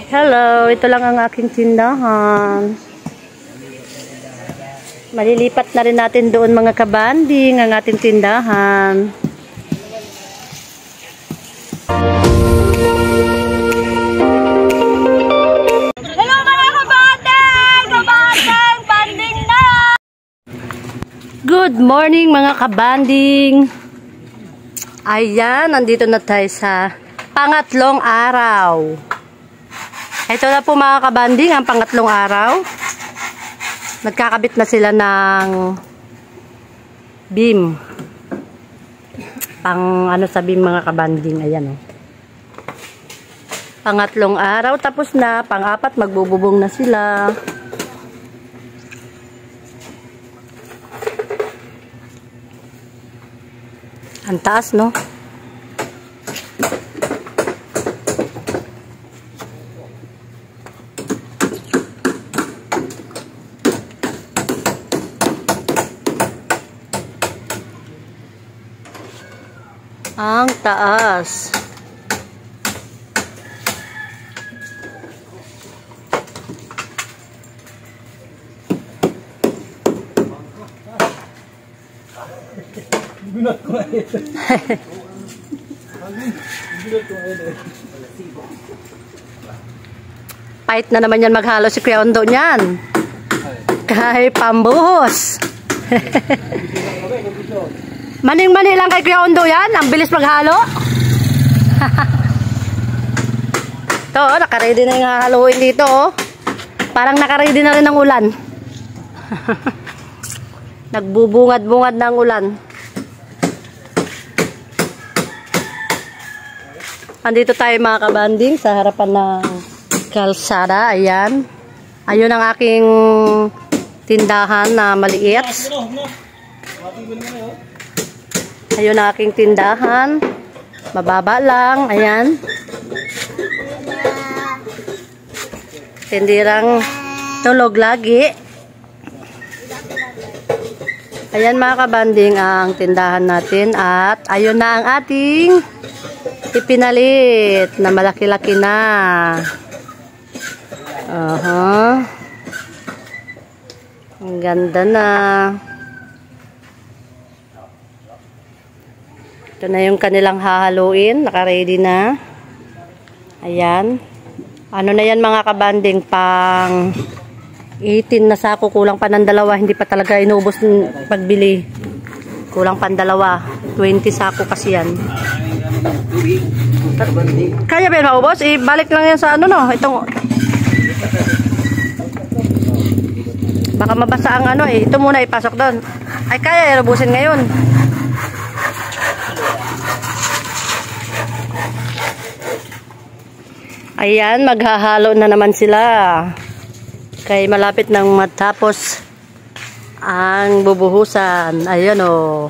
Hello, ito lang ang aking tindahan. Malilipat na rin natin doon mga kabanding ang ating tindahan. Hello mga kabanding! Kabanding! Banding na! Good morning mga kabanding! Ayan, nandito na tayo sa pangatlong araw. Ito na po mga kabanding, ang pangatlong araw. Nagkakabit na sila ng beam. Pang ano sa beam mga kabanding, ayan oh. Pangatlong araw, tapos na. Pang-apat, magbububong na sila. Ang taas, no? Ang taas. Pait na naman yan maghalo si Kuya Ondo niyan. Kay pambuhos. Maning-mani lang kay Kuya Ondo yan. Ang bilis maghalo. Ito, nakaready na yung hahaluin dito. Oh. Parang nakaready na rin ng ulan. Nagbubungad-bungad ng ulan. Andito tayo mga kabanding sa harapan ng kalsada. Ayan. Ayun ang aking tindahan na maliit. Ayun ang aking tindahan. Mababa lang. Ayan. Tindirang tulog lagi. Ayan mga kabanding ang tindahan natin. At ayun na ang ating ipinalit na malaki-laki na. Ang ganda na. Ito na yung kanilang hahaluin. Naka-ready na. Ayan. Ano na yan mga kabanding? Pang 18 na sako. Kulang pa ng dalawa. Hindi pa talaga inubos ng pagbili. Kulang pa ng dalawa. 20 sako kasi yan. Kaya ba yun maubos? Ibalik lang yan sa ano no? Itong baka mabasa ang ano eh. Ito muna ipasok doon. Ay kaya irubusin ngayon. Ayan, maghahalo na naman sila. Kaya malapit nang matapos ang bubuhusan. Ayan o.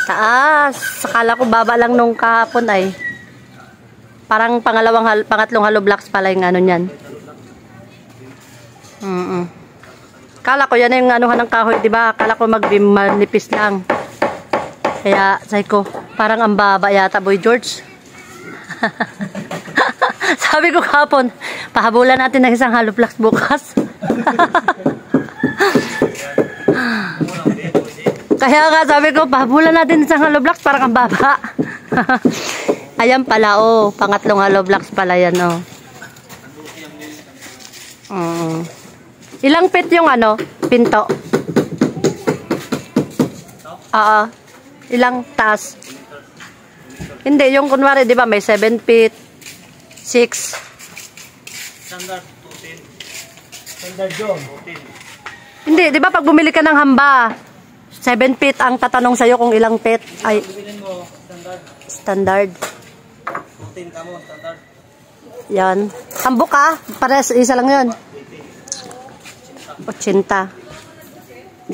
Taas. Akala ko baba lang nung kahapon ay. Parang pangatlong hollow blocks pala yung ano nyan. Akala ko yan yung anuhan ng kahoy, diba? Akala ko manipis lang. Kaya, say ko, parang ang baba yata, Boy George. Sabi ko kahapon, pahabulan natin ng isang hollow blocks bukas. Kaya nga sabi ko, pahabulan natin isang hollow blocks, parang ang baba. Ayan pala, oh. Pangatlong hollow blocks pala yan, oh. Ilang feet yung ano, pinto? Ilang taas? Hindi, yung kunwari, di ba, may 7 feet, 6. Standard 14. Standard yun. 14. Hindi, di ba pag bumili ka ng hamba, 7 feet ang tatanong sa'yo kung ilang feet ay mo, standard. Standard. 14 ka mo, standard. Yan. Hambok ka? Pares, isa lang yun. 80.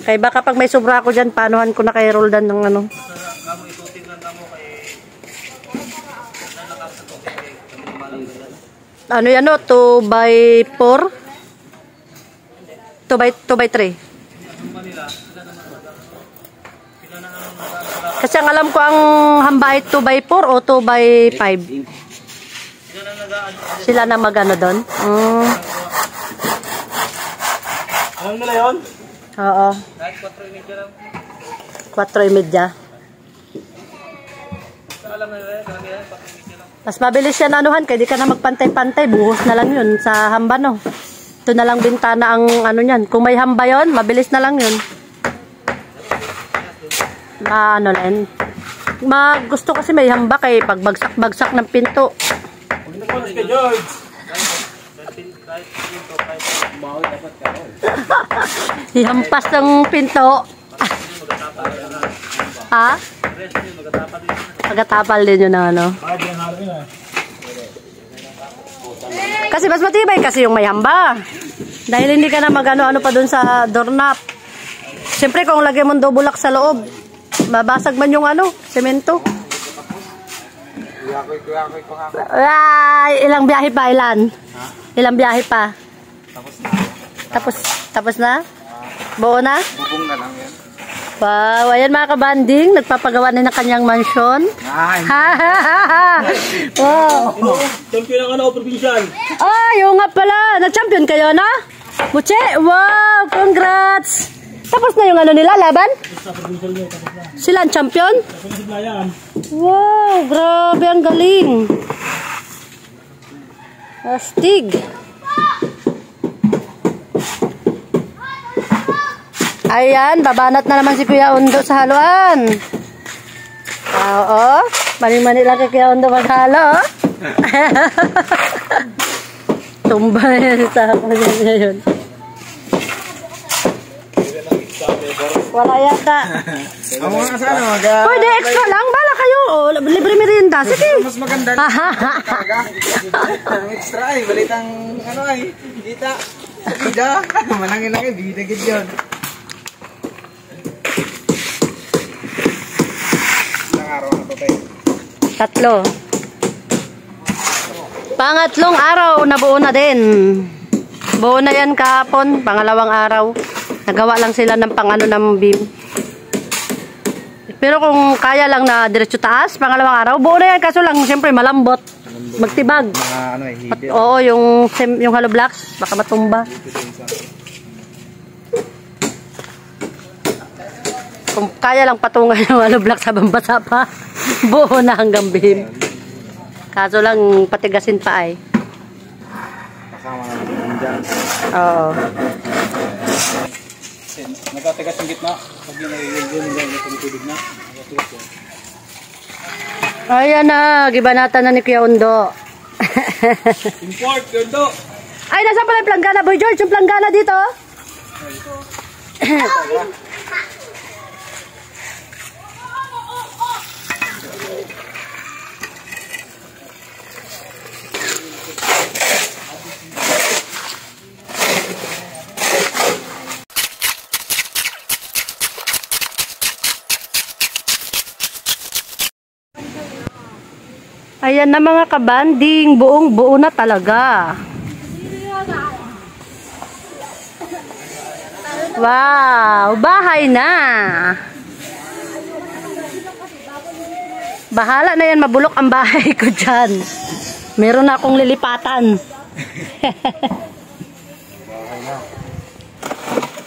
Kaya baka pag may sobra ako dyan, paanohan ko na kay Roldan ng ano. Kamo itutin lang kamo kay ano yan o? 2x4? 2x3? Kasi ang alam ko ang hamba ay 2x4 o 2x5. Sila na magano doon? Anong nila yun? Oo. Kahit 4:30 lang. 4:30. Alam na nila, karami yan, 4:30 lang. Mas mabilis yan anuhan, kaya di ka na magpantay-pantay. Buhos na lang yun sa hamba, no? Ito na lang bintana ang ano yan. Kung may hamba yun, mabilis na lang yun. Ano lang. Gusto kasi may hamba kay pag bagsak-bagsak ng pinto. Huwag na po ka, George. Kahit pinto, kahit bawi dapat ka. Hihampas ng pinto. Ha? Magatapal din yun ang ano. Kasi mas matibay kasi yung may hamba. Dahil hindi ka na magano-ano pa dun sa doorknob. Siyempre kung lagay mo dobulak sa loob, mabasag man yung ano, semento. Ay, ilang biyahe pa, Ilan? Ilang biyahe pa? Tapos na? Buo na? Bubong na lang yan. Wow, ayan mga kabanding, nagpapagawa na ng kanyang mansyon. Wow. Champion ang ano, provincial. Ay, oo nga pala. Nag-champion kayo, no? Muche, wow, congrats. Tapos na yung ano nila, laban? Sila ang champion? Wow, grabe, ang galing. Astig. Ayan, babanat na naman si Kuya Undo sa haluan. Oo, mani-mani lang kay Kuya Undo maghalo. Tumba yan sa hapon niya yun. Wala yata. Ang mga sana Pwede, extra lang. Bala kayo. Oh, libre merienda. Sige. mas maganda talaga. Ang extra ay, balitang ano ay, dita. Bida. Manangin lang ay, bida gid yun. Ilang araw na to tayo? 3. Pangatlong araw, nabuo na din. Buo na yan kahapon. Pangalawang araw. Nagawa lang sila ng pang-ano ng beam. Pero kung kaya lang na diretso taas, pangalawang araw, buo na yan. Kaso lang, siyempre, malambot. Magtibag. Mga ano eh, hidi. Oo, yung hollow blocks, baka matumba. Kung kaya lang patungan yung hollow blocks sa bambasa pa, buo na hanggang beam. Kaso lang, patigasin pa ay. Kasama naman dyan. Oo. Nagkatigas yung gitna. Pag yun ay tubig na. Ayan na, gibanatan na ni Kuya Undo. Import, Undo! Ay, nasa pala yung planggana, Boy George? Yung planggana dito? Ayan na mga kabanding, buong buo na talaga. Wow, bahay na. Bahala na yan, mabulok ang bahay ko dyan. Meron na akong lilipatan.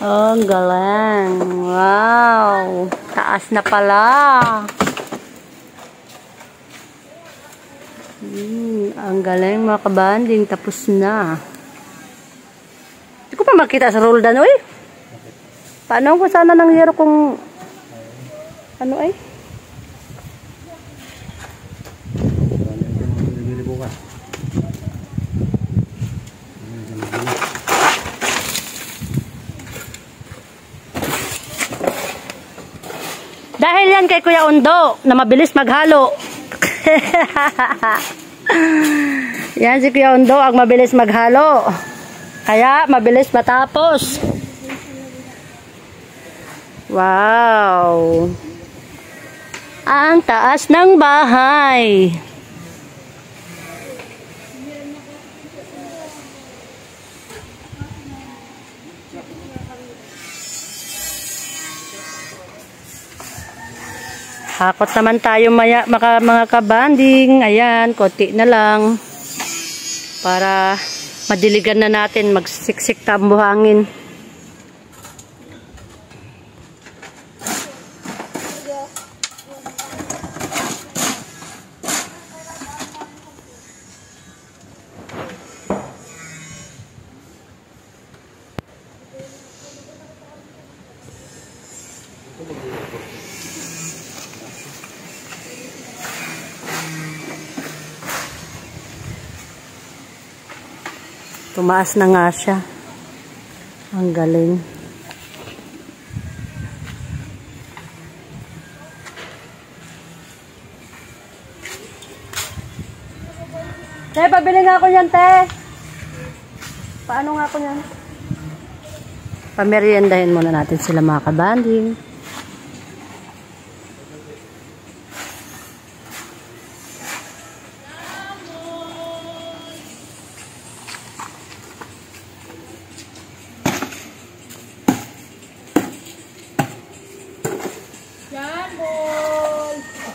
Oh, ang galing. Wow, taas na pala. Ang galing mga kabanding, tapos na. Hindi ko pa makita sa roldan, oy. Paano ko sana nangyari kung ano ay? Dahil yan kay Kuya Undo na mabilis maghalo. Yan si Kuya Undo ang mabilis maghalo. Kaya mabilis matapos. Wow. Ang taas ng bahay. Hakot naman tayo mga kabanding. Ayan, konti na lang. para madiligan na natin, magsiksik ang buhangin. Tumaas na nga siya. Ang galing. Te, pabili nga ako yan, te. Paano nga ako yan? Pameriendahin muna natin sila mga kabanding.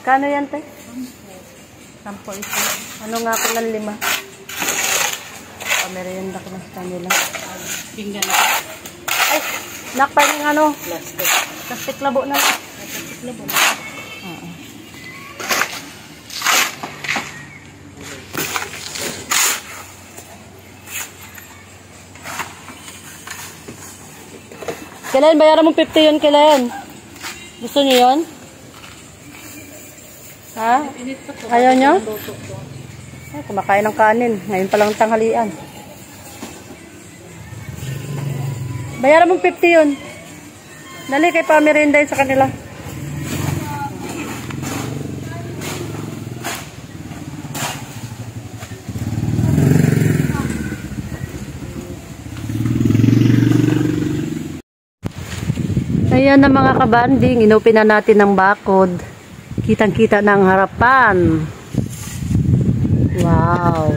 Kano yan, te? 10 ito. Ano nga ako ng 5? Pamerienda ko na sa kanila. Pinggan na. Ay, nakpa yung ano? Plastic. Plastic labo na. Plastic labo na. Kailan, bayaran mong 50 yun, kailan? Gusto niyo yun? Ha? Ayaw nyo? Ay, kumakain ng kanin. Ngayon pa lang tanghalian. Bayaran mong 50 yun. Dali kay pamerindahin sa kanila. Ayan na mga kabanding. Inopen na natin ng bakod. Kitang-kita na ang harapan. Wow.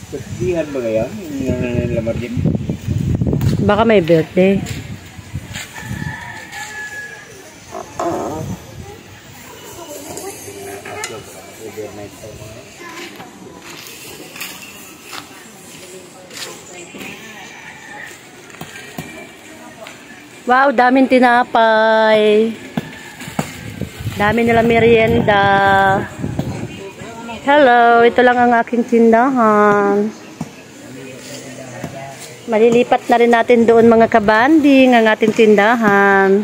Kasdihan ba kaya? Yung lamar din? Baka may birthday. Wow, daming tinapay. Dami nila merienda. Hello, ito lang ang aking tindahan. Malilipat na rin natin doon mga kabanding ang ating tindahan.